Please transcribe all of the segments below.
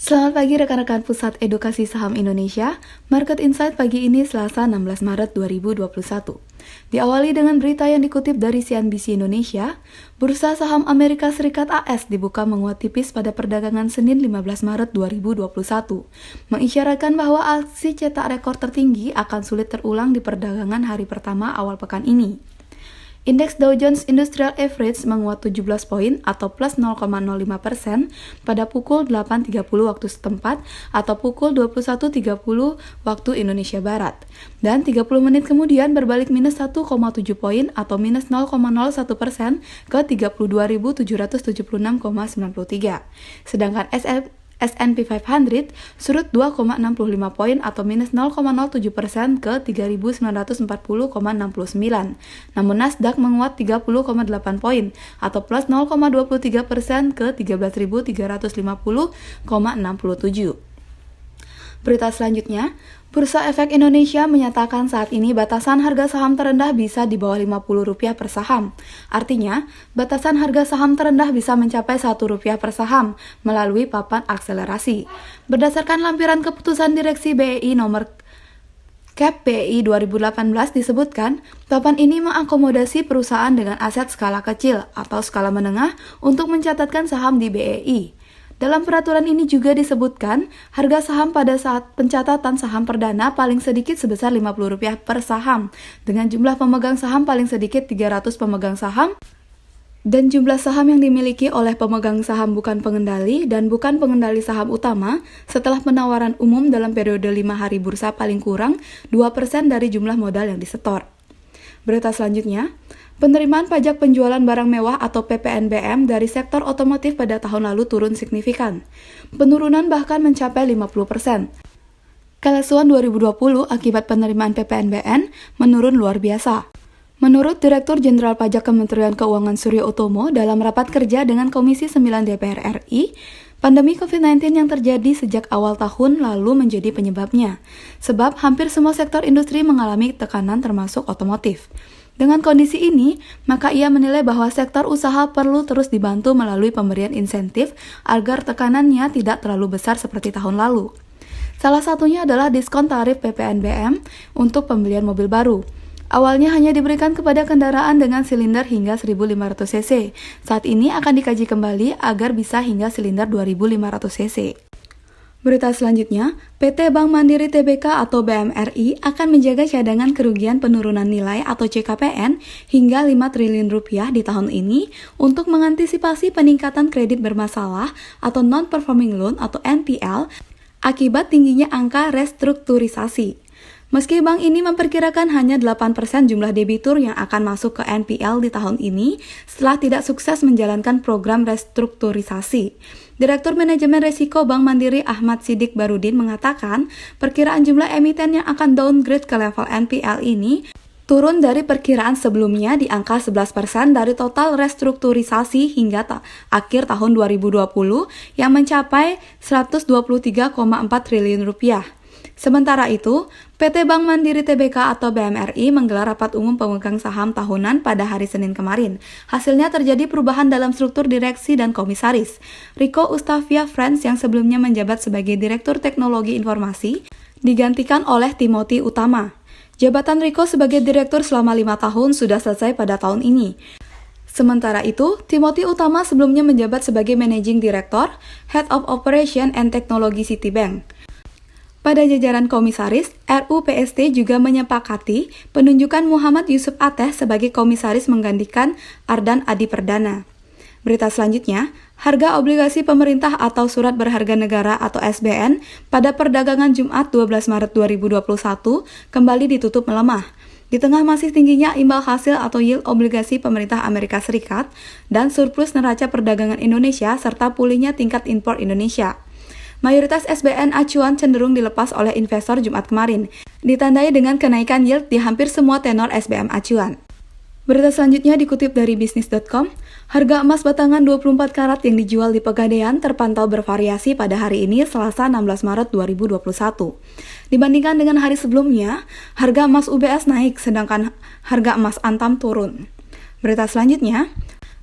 Selamat pagi rekan-rekan Pusat Edukasi Saham Indonesia. Market Insight pagi ini Selasa 16 Maret 2021. Diawali dengan berita yang dikutip dari CNBC Indonesia, Bursa Saham Amerika Serikat AS dibuka menguat tipis pada perdagangan Senin 15 Maret 2021, mengisyaratkan bahwa aksi cetak rekor tertinggi akan sulit terulang di perdagangan hari pertama awal pekan ini. Indeks Dow Jones Industrial Average menguat 17 poin atau plus 0,05% pada pukul 8.30 waktu setempat atau pukul 21.30 waktu Indonesia Barat. Dan 30 menit kemudian berbalik minus 1,7 poin atau minus 0,01% ke 32.776,93. Sedangkan S&P 500 surut 2,65 poin atau minus 0,07% ke 3.940,69. Namun Nasdaq menguat 30,8 poin atau plus 0,23% ke 13.350,67. Berita selanjutnya, Bursa Efek Indonesia menyatakan saat ini batasan harga saham terendah bisa di bawah Rp50 per saham. Artinya, batasan harga saham terendah bisa mencapai Rp1 per saham melalui papan akselerasi. Berdasarkan lampiran keputusan Direksi BEI nomor Cap BEI 2018 disebutkan, papan ini mengakomodasi perusahaan dengan aset skala kecil atau skala menengah untuk mencatatkan saham di BEI. Dalam peraturan ini juga disebutkan, harga saham pada saat pencatatan saham perdana paling sedikit sebesar Rp50 per saham, dengan jumlah pemegang saham paling sedikit 300 pemegang saham, dan jumlah saham yang dimiliki oleh pemegang saham bukan pengendali dan bukan pengendali saham utama setelah penawaran umum dalam periode 5 hari bursa paling kurang 2% dari jumlah modal yang disetor. Berita selanjutnya, penerimaan pajak penjualan barang mewah atau PPNBM dari sektor otomotif pada tahun lalu turun signifikan. Penurunan bahkan mencapai 50%. Kelesuan 2020 akibat penerimaan PPNBM menurun luar biasa. Menurut Direktur Jenderal Pajak Kementerian Keuangan Suryo Utomo dalam rapat kerja dengan Komisi 9 DPR RI, pandemi COVID-19 yang terjadi sejak awal tahun lalu menjadi penyebabnya, sebab hampir semua sektor industri mengalami tekanan termasuk otomotif. Dengan kondisi ini, maka ia menilai bahwa sektor usaha perlu terus dibantu melalui pemberian insentif agar tekanannya tidak terlalu besar seperti tahun lalu. Salah satunya adalah diskon tarif PPNBM untuk pembelian mobil baru. Awalnya hanya diberikan kepada kendaraan dengan silinder hingga 1.500 cc. Saat ini akan dikaji kembali agar bisa hingga silinder 2.500 cc. Berita selanjutnya, PT Bank Mandiri Tbk atau BMRI akan menjaga cadangan kerugian penurunan nilai atau CKPN hingga Rp5 triliun di tahun ini untuk mengantisipasi peningkatan kredit bermasalah atau non-performing loan atau NPL akibat tingginya angka restrukturisasi. Meski bank ini memperkirakan hanya 8% jumlah debitur yang akan masuk ke NPL di tahun ini setelah tidak sukses menjalankan program restrukturisasi. Direktur Manajemen Risiko Bank Mandiri Ahmad Siddiq Barudin mengatakan, perkiraan jumlah emiten yang akan downgrade ke level NPL ini turun dari perkiraan sebelumnya di angka 11% dari total restrukturisasi hingga akhir tahun 2020 yang mencapai Rp123,4 triliun. Sementara itu, PT Bank Mandiri Tbk atau BMRI menggelar rapat umum pemegang saham tahunan pada hari Senin kemarin. Hasilnya terjadi perubahan dalam struktur direksi dan komisaris. Riko Ustavia Friends yang sebelumnya menjabat sebagai Direktur Teknologi Informasi digantikan oleh Timothy Utama. Jabatan Riko sebagai direktur selama 5 tahun sudah selesai pada tahun ini. Sementara itu, Timothy Utama sebelumnya menjabat sebagai Managing Director, Head of Operation and Technology Citibank. Pada jajaran komisaris, RUPST juga menyepakati penunjukan Muhammad Yusuf Ateh sebagai komisaris menggantikan Ardan Adi Perdana. Berita selanjutnya, harga obligasi pemerintah atau surat berharga negara atau SBN pada perdagangan Jumat 12 Maret 2021 kembali ditutup melemah. Di tengah masih tingginya imbal hasil atau yield obligasi pemerintah Amerika Serikat dan surplus neraca perdagangan Indonesia serta pulihnya tingkat impor Indonesia. Mayoritas SBN acuan cenderung dilepas oleh investor Jumat kemarin, ditandai dengan kenaikan yield di hampir semua tenor SBM acuan. Berita selanjutnya dikutip dari bisnis.com, harga emas batangan 24 karat yang dijual di Pegadaian terpantau bervariasi pada hari ini Selasa 16 Maret 2021. Dibandingkan dengan hari sebelumnya, harga emas UBS naik sedangkan harga emas Antam turun. Berita selanjutnya,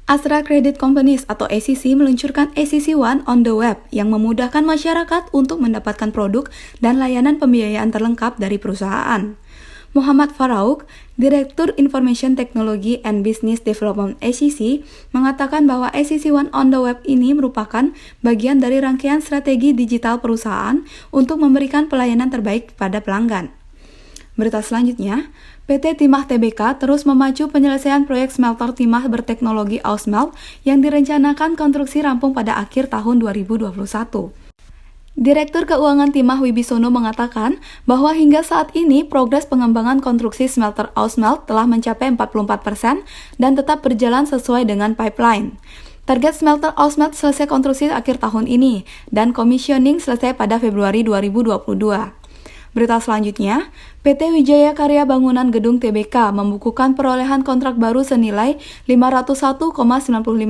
Astra Credit Companies atau ACC meluncurkan ACC One on the Web yang memudahkan masyarakat untuk mendapatkan produk dan layanan pembiayaan terlengkap dari perusahaan. Muhammad Farauk, Direktur Information Technology and Business Development ACC, mengatakan bahwa ACC One on the Web ini merupakan bagian dari rangkaian strategi digital perusahaan untuk memberikan pelayanan terbaik pada pelanggan. Berita selanjutnya, PT Timah Tbk terus memacu penyelesaian proyek smelter timah berteknologi Ausmelt yang direncanakan konstruksi rampung pada akhir tahun 2021. Direktur Keuangan Timah Wibisono mengatakan bahwa hingga saat ini progres pengembangan konstruksi smelter Ausmelt telah mencapai 44% dan tetap berjalan sesuai dengan pipeline. Target smelter Ausmelt selesai konstruksi akhir tahun ini dan commissioning selesai pada Februari 2022. Berita selanjutnya, PT Wijaya Karya Bangunan Gedung Tbk membukukan perolehan kontrak baru senilai 501,95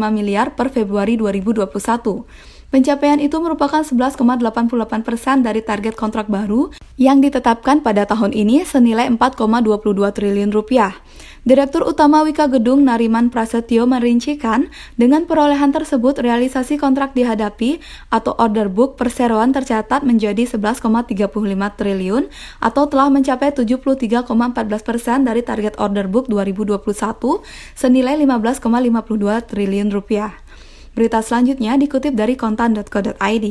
miliar per Februari 2021. Pencapaian itu merupakan 11,88% dari target kontrak baru yang ditetapkan pada tahun ini senilai 4,22 triliun rupiah. Direktur Utama Wika Gedung Nariman Prasetyo merincikan, dengan perolehan tersebut realisasi kontrak dihadapi atau order book perseroan tercatat menjadi 11,35 triliun atau telah mencapai 73,14% dari target order book 2021 senilai 15,52 triliun rupiah. Berita selanjutnya dikutip dari kontan.co.id.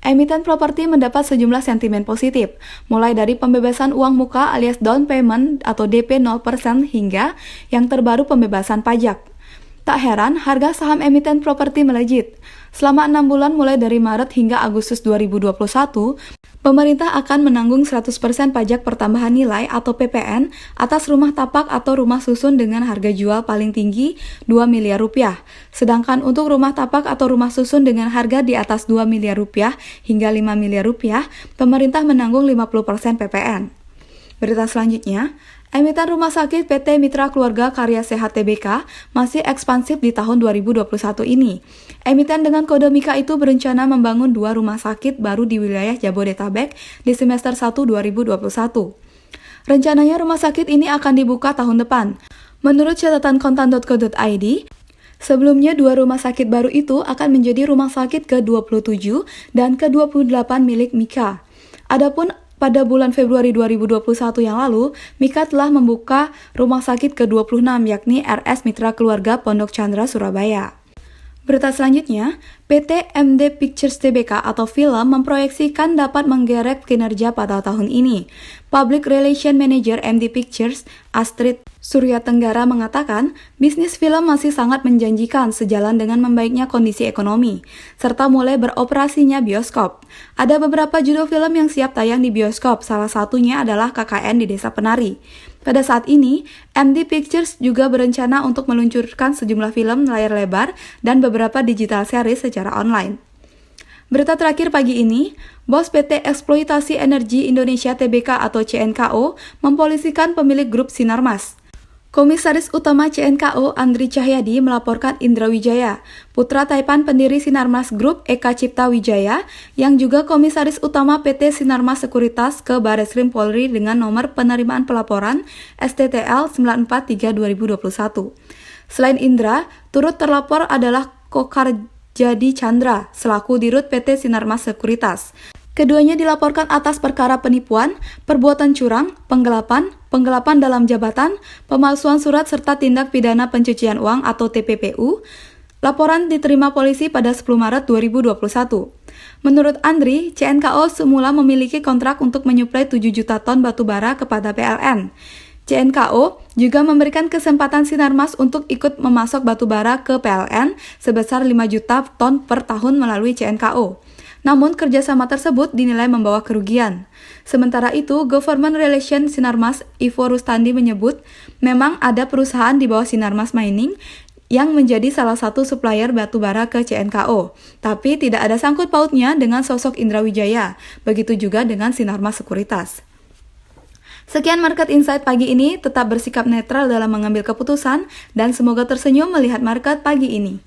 Emiten properti mendapat sejumlah sentimen positif, mulai dari pembebasan uang muka alias down payment atau DP 0% hingga yang terbaru pembebasan pajak. Tak heran, harga saham emiten properti melejit. Selama 6 bulan mulai dari Maret hingga Agustus 2021, pemerintah akan menanggung 100% pajak pertambahan nilai atau PPN atas rumah tapak atau rumah susun dengan harga jual paling tinggi 2 miliar rupiah. Sedangkan untuk rumah tapak atau rumah susun dengan harga di atas 2 miliar rupiah hingga 5 miliar rupiah, pemerintah menanggung 50% PPN. Berita selanjutnya, emiten rumah sakit PT Mitra Keluarga Karya Sehat Tbk masih ekspansif di tahun 2021 ini. Emiten dengan kode MIKA itu berencana membangun 2 rumah sakit baru di wilayah Jabodetabek di semester 1 2021. Rencananya rumah sakit ini akan dibuka tahun depan. Menurut catatan kontan.co.id, sebelumnya 2 rumah sakit baru itu akan menjadi rumah sakit ke-27 dan ke-28 milik MIKA. Adapun pada bulan Februari 2021 yang lalu, MIKA telah membuka rumah sakit ke-26 yakni RS Mitra Keluarga Pondok Chandra, Surabaya. Berita selanjutnya, PT MD Pictures Tbk atau film memproyeksikan dapat menggerek kinerja pada tahun ini. Public Relation Manager MD Pictures, Astrid Surya Tenggara mengatakan, bisnis film masih sangat menjanjikan sejalan dengan membaiknya kondisi ekonomi, serta mulai beroperasinya bioskop. Ada beberapa judul film yang siap tayang di bioskop, salah satunya adalah KKN di Desa Penari. Pada saat ini, MD Pictures juga berencana untuk meluncurkan sejumlah film layar lebar dan beberapa digital series secara online. Berita terakhir pagi ini, Bos PT Eksploitasi Energi Indonesia Tbk atau CNKO mempolisikan pemilik grup Sinarmas. Komisaris Utama CNKO Andri Cahyadi melaporkan Indra Wijaya, putra taipan pendiri Sinarmas Group Eka Cipta Wijaya, yang juga Komisaris Utama PT Sinarmas Sekuritas ke Bareskrim Polri dengan nomor penerimaan pelaporan STTL 943/2021. Selain Indra, turut terlapor adalah Kokarjadi Chandra selaku Dirut PT Sinarmas Sekuritas. Keduanya dilaporkan atas perkara penipuan, perbuatan curang, penggelapan dalam jabatan, pemalsuan surat serta tindak pidana pencucian uang atau TPPU. Laporan diterima polisi pada 10 Maret 2021. Menurut Andri, CNKO semula memiliki kontrak untuk menyuplai 7 juta ton batu bara kepada PLN. CNKO juga memberikan kesempatan Sinarmas untuk ikut memasok batu bara ke PLN sebesar 5 juta ton per tahun melalui CNKO. Namun kerjasama tersebut dinilai membawa kerugian. Sementara itu, Government Relation Sinarmas Ivo Rustandi menyebut memang ada perusahaan di bawah Sinarmas Mining yang menjadi salah satu supplier batu bara ke CNKO, tapi tidak ada sangkut pautnya dengan sosok Indra Wijaya, begitu juga dengan Sinarmas Sekuritas. Sekian Market Insight pagi ini, tetap bersikap netral dalam mengambil keputusan dan semoga tersenyum melihat market pagi ini.